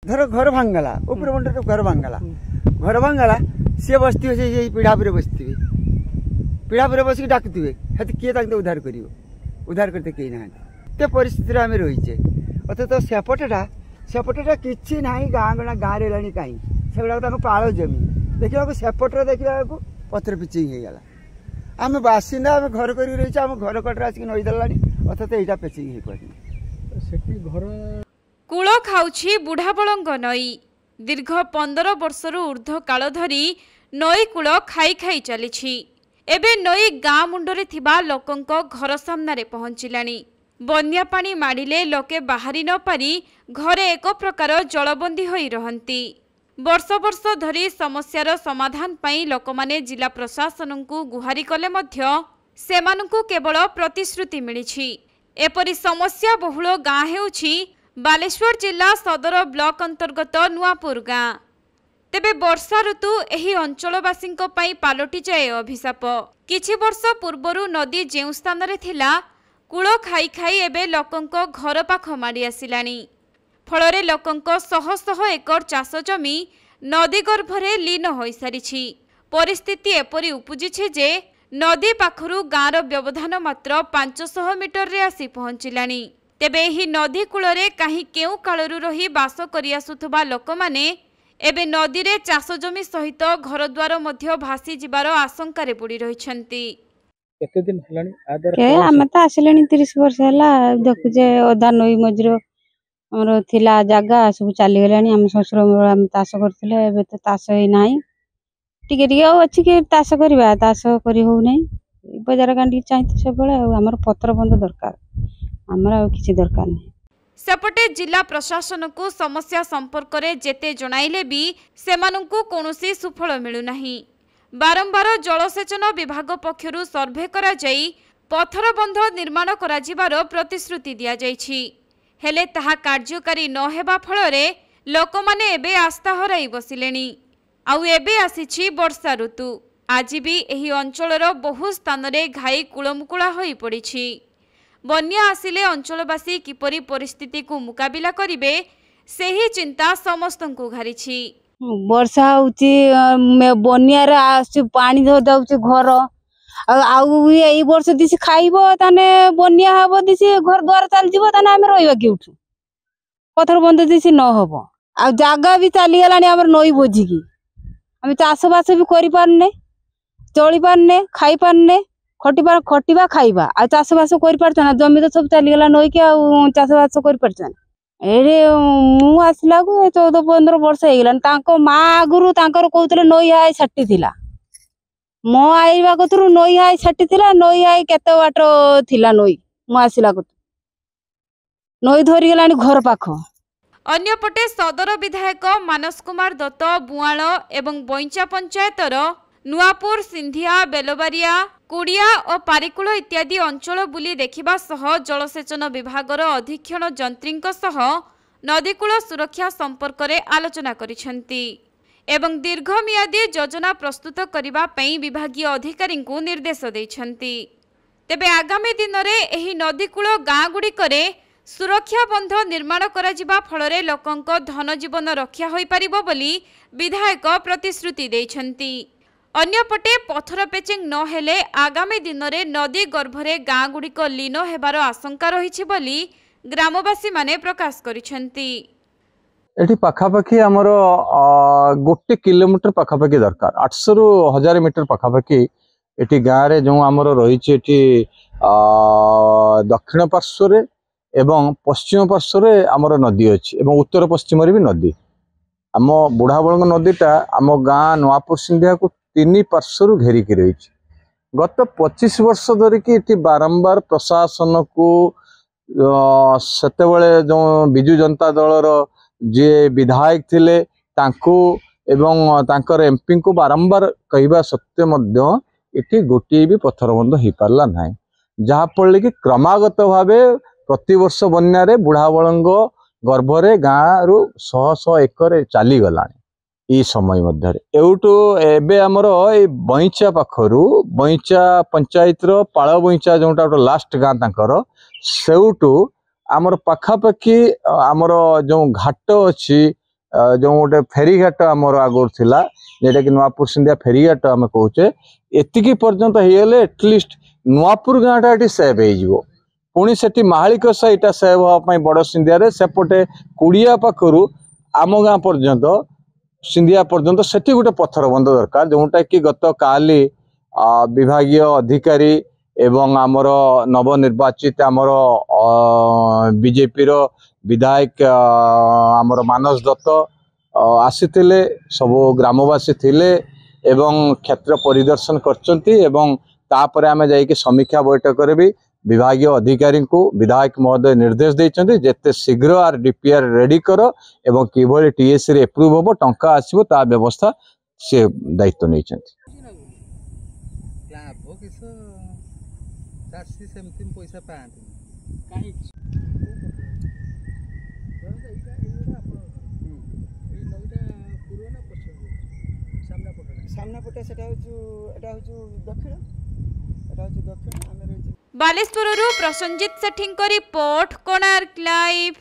धर घर भांगला ऊपर बंड घर भांगला सी बसती से पीढ़ा पर बसती पीढ़ा पर बस डाकुवे किए उद्धार कर उद्धार करते कहीं ना परिस्थिति आम रहीचे अथच सेपटा कि ना गाँ गाँव रे कहीं से पाल जमी देखा सेपटे देखा पथर पिचे होगला आम बासिंदा आम घर कर रही आम घर कटर आसिक नईदेला अथच यहाँ पेचिंग हो पार कूल खाउछि बुढ़ाबलंग नई दीर्घ 15 वर्षरु ऊर्ध्व काल धरी नई कूल खाई खाई चली एबे नई गाँ मुंडरे थिबा लोकंको घर सामनारे पहुंचिलानी। बन्या पानी माडिले लोके बाहरी न पारी घरे एक प्रकार जलबंदी होई रहंती। वर्ष वर्ष धरी समस्यार समाधान पाई लोकमाने जिला प्रशासन को गुहारी कले मध्य सेमानंकु केवल प्रतिश्रुति मिलिछि। एपरि समस्या बहुल गाँ हेउछि बालेश्वर जिला सदर ब्लॉक अंतर्गत नुआपुर गाँ। तेबे वर्षा ऋतु एही अंचलवासी पालटि जाए अभिशाप। किछि वर्ष पूर्वरु नदी जेउ स्थान रे थिला कूल खाई खाई एबे लोकंको घर पाख माड़ी आसिलानी। फलरे लोकंको शह शह एकर चाष जमी नदी गर्भरे लीन होई सारिछि। परिस्थिति एपरि उपजिछि जे नदी पाखरु गाँर व्यवधान मात्र 500 मीटर रे आसी पहुंचिलानी। तेबे एही नदी कूलरे काहे केउ कालरु रही बास करि आसुथबा लोकमाने एबे नदी रे चाष जमी सहित घरद्वार मध्य भासी जिबार आशंका बुड़ी रहिछंती। केते दिन हलानी आदर के हम त आसिलेनी 30 वर्ष हला देखु जे ओदा नई मजरो हमर थिला जागा सब चाली गलानी। हम ससुर हम तास करथिले एबे त तास हे नाही टिके टिके अछि के तास करबा तास करी हो नै बाजार कांडी चाहिते सब बेले हमर पत्र बंद दरकार हमरा किछि दरकार नै। सेपटे जिला प्रशासन को समस्या संपर्क में जेते जणाइले भी सेमानंकु कोनोसी सुफल मिलु नाही। बारंबार जलसेचन विभाग पक्षरु सर्वे करा जाई पथर बंध निर्माण करा जिबार प्रतिश्रुति दिया जाइछि हेले ताहा कार्यकारी न हेबा फलरे लोकमाने एबे आस्था हराई बसिलेनी। आउ एबे आसीछि वर्षा ऋतु। आज भी एही अंचलर बहु स्थान रे घाई कुळमुकुळा होई पड़िछि। बन्या आसिले अंचलवासी किपरि परिस्थिति को मुकाबिला करिवे सेही चिंता समस्तंकु घारिछि। वर्षा होउची बन्या रे आसी पानी धो जाउची घर आउ एई वर्ष दिस खाइबो ताने बन्या हबो दिस घर द्वार चल जिवो ताने हम रहइबा केउठु पथर बंद दिस न हबो आ जागा भी चली गलानी हमर नई बोझी की हम चाष बास भी करि पारने चली पारने खाई पारने खटिबा खाइबा आ चाष बास करि पारछना जमी तो सब चली गला नई के आ चाष बास करि पारछना एरे मु आसला को 14-15 वर्ष हे गलान तांको मा आगुरु तांकर कहउतले नई हाई छाटी थिला मो आइबा कतरु नई हाई छाटी थिला नई हाई केते वाट थिला नई मु आसिला को नई धरि गलानी घर पाख। अन्यपटे सदर विधायक मानस कुमार दत्त बुआल एवं बइंचा पंचायतर नुआपुर सिंधिया बेलबारिया कुड़िया और पारिकुल इत्यादि अंचल बुली देखिबा सह जलसेचन विभागर अधीक्षण जंत्रींक सह नदीकूल सुरक्षा संपर्क में आलोचना करिसेंती एवं दीर्घमियादी योजना प्रस्तुत करिबा पई विभागीय अधिकारी को निर्देश दैछंती। तेबे आगामी दिन रे एही नदीकूल गाँ गुड़िकरे सुरक्षा बंध निर्माण करा जिबा फलरे लोकंक धन जीवन रक्षा होई परिबो बोली विधायक प्रतिश्रुति दैछंती। अन्यपटे पथर पेचिंग न हेले आगामी दिन रे नदी गर्भरे गाँ गुड़िक लीन हेबार आशंका रहिछि बोली ग्रामवासी माने प्रकाश करिसेंती। एठी पाखापाखी आमर 1 किलोमीटर पाखापाखी दरकार 800 रु 1000 मीटर पाखापाखी एठी गाँ रे जो आमर रहिछि एठी दक्षिण पार्श्व रे एवं पश्चिम पार्श्व रे आमर नदी अछि एवं उत्तर पश्चिम रे भी नदी आम बुढ़ाबलंग नदीटा आम गाँ नुआपुर सिंधिया को 3 पार्श्व घेरिकी रही। गत 25 वर्ष धरिकी एठी बारंबार प्रशासन को सेतेबेले जो बिजु जनता दलर जे विधायक थिले तांको एवं तांकर एमपी को बारंबार कहवा सत्य मध्य एठी गोटे भी पत्थर बंध हो पारला ना जहाँ फल कि क्रमागत भावे प्रतिवर्ष बन्या रे बुढ़ाबलंग गर्भरे गाँ रु 100 एकर चली गलानी। ई समय मध्य एवटू एबे आमर ए बइंचा पाखरु बइंचा पंचायत रो पाळ बइंचा जोटा लास्ट गाँ तांकर सेउटू आमर पाखापाखी आमर जो घाट अच्छी जो गोटे फेरीघाट आमर आगुर थिला जेटा कि नुआपुर सिंधिया फेरीघाट आम कहे एतिकी पर्यंत होगले एटलिस्ट नुआपुर गाँटा ये सेव हो पुणी से महालिकसा यहाँ सेव हाँपाई बड़ सिंधिया सेपटे कुड़िया पाखु आम गाँ पर्यंत सिंधिया पर्यंत से गोटे पत्थर बंध दरकार जोटा कि गत काली विभागीय अधिकारी एवं आमर नवनिर्वाचित आमर बीजेपी रो विधायक आमर मानस दत्त आसीथिले सबो ग्रामवासी थिले एवं क्षेत्र परिदर्शन करचंती एवं तापरे आमे जाई कि समीक्षा बैठक रे भी विभागीय अधिकारी को विधायक महोदय निर्देश देइचंती जेते शीघ्र आर डीपीआर रेडी करो एवं किभली टीएससी रे अप्रूव होबो टंका आसीबो ता व्यवस्था से दायित्व नेइचंती लाभ किस चाषी सेमती पैसा पाती कहीं सामना पटे दक्षिण दक्षिण बालेश्वरରୁ प्रसंजित सेठीଙ୍କ रिपोर्ट कोणार्क लाइव।